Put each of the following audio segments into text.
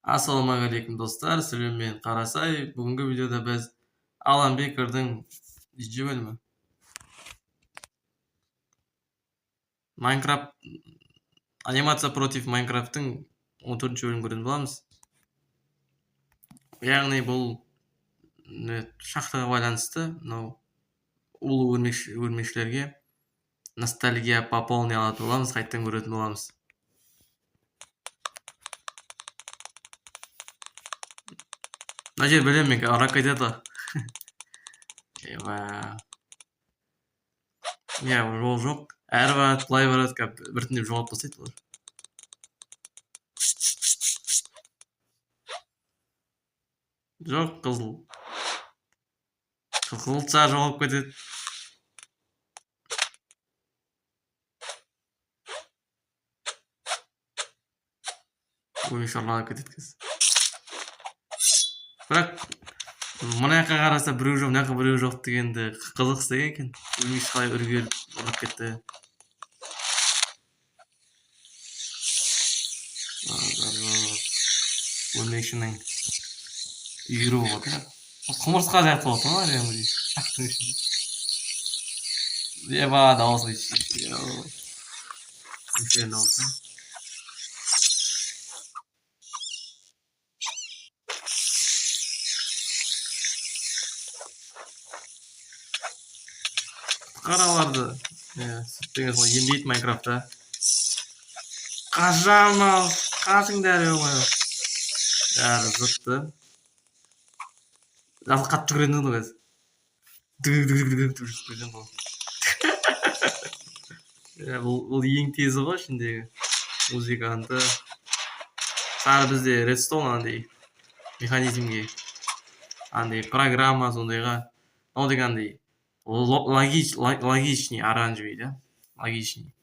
Assalomu alaykum do'stlar, sizlar men Qarasay. Bugungi videoda biz Alan Waker'ning 2-bölümü Minecraft animatsiya против Minecraft'ning 14-bölümünü көретін боламыз. Яғни бұл шахтаға байланысты, мынау улы өрмекшілерге ностальгия пополни алатын боламыз, қайттан көретін боламыз. Мына жер білемін мен, ара қайтады. Жол жоқ. Әрі барады, былай барады, біртіндеп жоғалып тастайды олар. Жоқ, қызыл. Қызылша жоғалып кетеді. Ойыншарланып кетеді кез. Бірақ мына жаққа қараса біреу жоқ, мына жаққа біреу жоқ дегенді қызық істеген екен. Өрмекші қалай үргеліп ұрып кетті. Өрмекшінің үйірі болады. Құмырсқа сияқты болады ма? Шақтың ішінде. Дауысы еші. Үлкен дауысы. Қараларды. Сүттеген сол емдейді Майнкрафтта. Қажамал, қашыңдар өңі. Бәрі зытты. Жасы қатты жүгіретін ғой кәз. Дүг-дүг-дүг-дүг-дүг жүгіретін ғой. Бұл ең тезі ғой ішіндегі музыканты. Сары бізде редстоун андай механизмге андай программа сондайға ол дегенде логичный оранжевый, да? Логичный.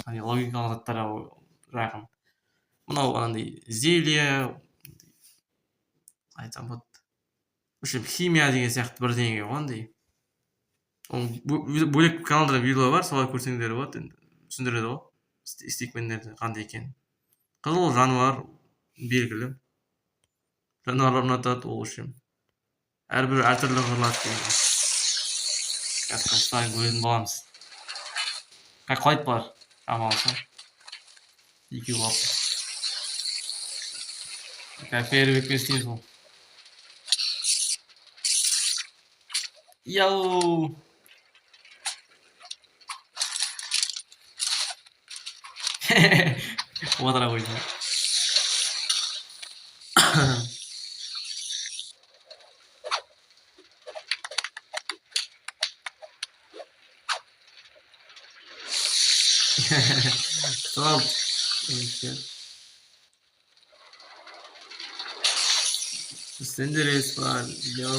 Андай логикалық заттарға жақын. Мынау андай зелье айтсам болады. В общем, химия деген сияқты бірдеңе ғой андай. Бөлек каналда видео бар, солай көрсеңдер болады, түсіндіреді ғой. Стикмендерді қандай екен. Қызыл жануар белгілі. Жануарлар ұнатады, ол үшін. Әрбір әртүрлі қырлады деген. Қасқаштан көретін боламыз. Қалайды бар, амалса. Екеу қалды. Фейерверк істейміз бұл. Яу! Отыра қойды. Tamam. Sende res var. Yo,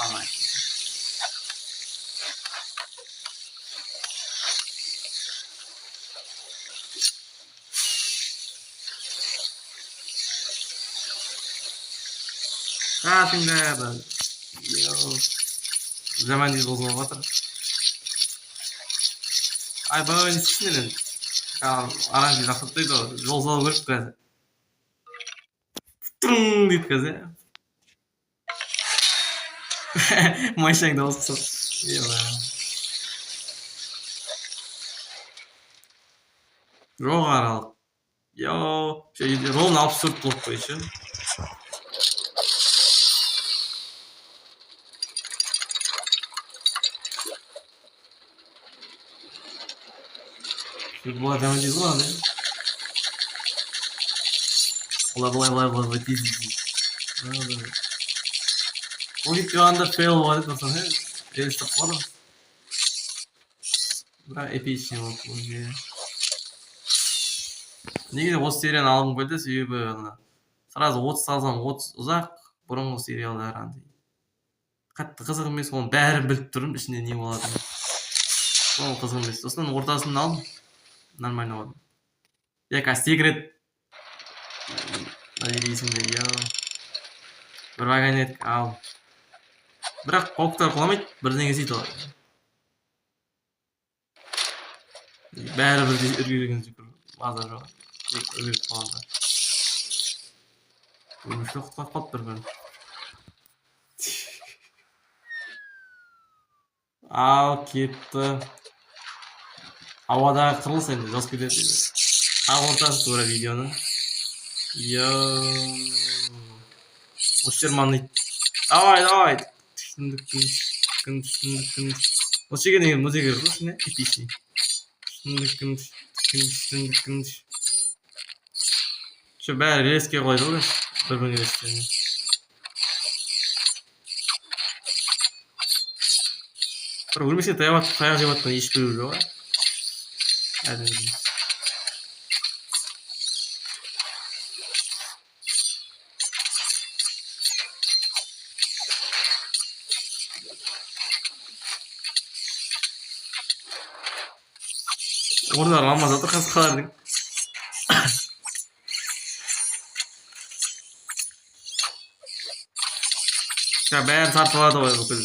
aman. Tinggal. Yo. Zaman di bawah water. Ay bana sinirlen. Aranji rakıttıydı o. Yol vurup gazı. Tüm deyip gazı. Maşang da olsa. Жоқ аралық. Ровно абсурд болып қойшы. Бұл адам дейді ғой аны. Олай тез. Ол кетіп тұрғанда фейл болады көрсең, желістіп қойды. Бірақ эпичный болып бұл. Негізі осы серияны алғым келді, себебі сразу 30 салсам 30 ұзақ, бұрынғы сериалдар андай. Қатты қызық емес, оны бәрін біліп тұрмын, ішінде не болады. Ол қызық емес. Сосын ортасын алдым. Нормально болды. Секрет. Есімде, бір вагонетка ал. Бірақ пауктар құламайды, бірдеңе істейді олар. Бәрі бірдей үргелеген жүгір. Маза жоқ. Үргеліп қалғанда. Өмүшкө кутлап калып бір. Ал кетті. Ауадағы қырылыс енді жазып кетеді. Ақ ортасы тура видеоны. Осы жер маңнайды. Давай. Осы жерге деген музыка кірді ғой ішіне, эпичный. Şu бәрі релеске қойды ғой, бір университетіне. Бір өлмесе таяқ жеп жатқан еш біреу жоқ. Orada almaz жатыр қасқалардың. Бәрін тартып алады ғой бүкіл.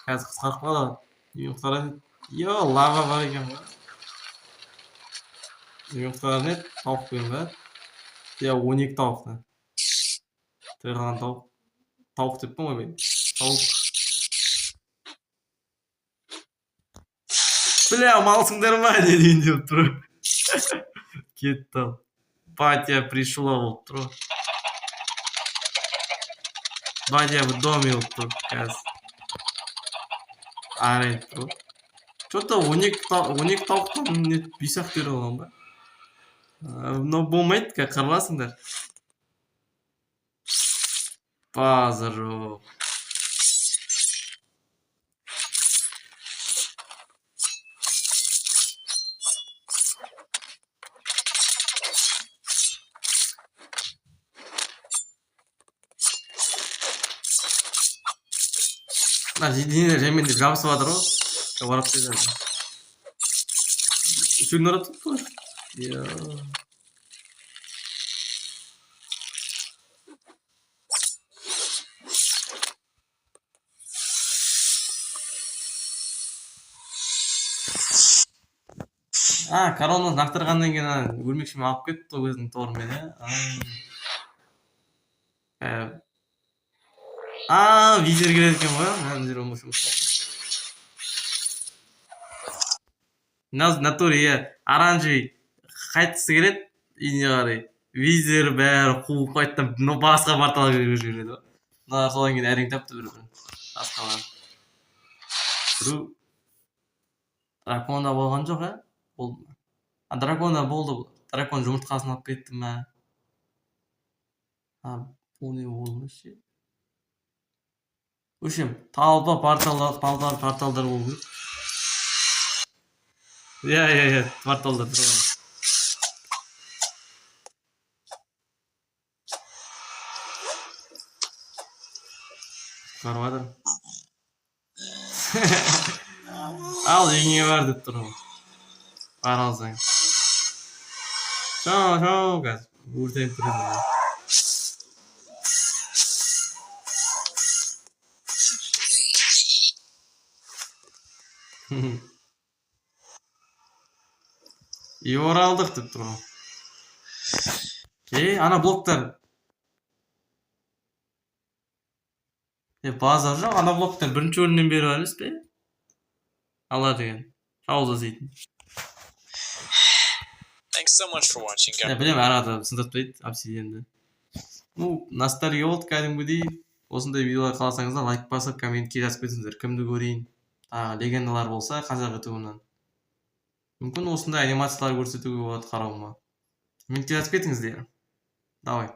Қазір қысқарып қалады. Ұйықтарады. Лава бар екен ғой. Ұйықтарады, тауық қойын ба? 12 тауықты. Тойған тауық. Тауық деп пін ғой мен. Тауық. Бля, малсыңдар ма? Не дейін деп тұр. Кетті. Батя пришла болып тұр. Батя в доме болып тұр. Қазір. Арайып тұр. Что-то 12 тауықтан бейсақ беріп алған ба? Но болмайды, қырыласыңдар. Базару. Денелер жәмендеп жабысып жатыр ғой. Орап кетеді. Үшеуін орап тұр ғой. Коронаны лақтырғаннан кейін өлмекшіме алып кетті өзінің торымен. Визер келеді екен ғой. Натуре, оранжевый қайтқысы келеді. Үйіне қарай. Визер бәрі қуып қайттан басқа порталға жібереді. Содан кейін әрең тапты бір-бірін. Басқалар. Драконда болған жоқ, болды ма? Драконда болды. Дракон жұмыртқасын алып кетті ма? Бұл не болмашы? Үшім, талпа порталдар болу. Порталдар тұрған. Қарвадыр. Ал, үйіңе бар деп тұрған. Бар алсаң. Шау, қазір. Өртеніп тұрған. Оралдық деп тұрған. Ана блоктар. Базар жоқ, ана блоктар бірінші орыннан бері бар емес пе? Алла деген. Шауыз азайтын. Білем, арада сындатпайды обсидианды. Ностальгия болды кәдімгідей. Осындай видеолар қаласаңыздар лайк басып, комментке жазып кетіңіздер. Кімді көрейін? Легендалар болса, қазақ ютубынан. Мүмкін осындай анимациялар көрсетуге болады қарауыма. Комментке жазып кетіңіздер. Давай.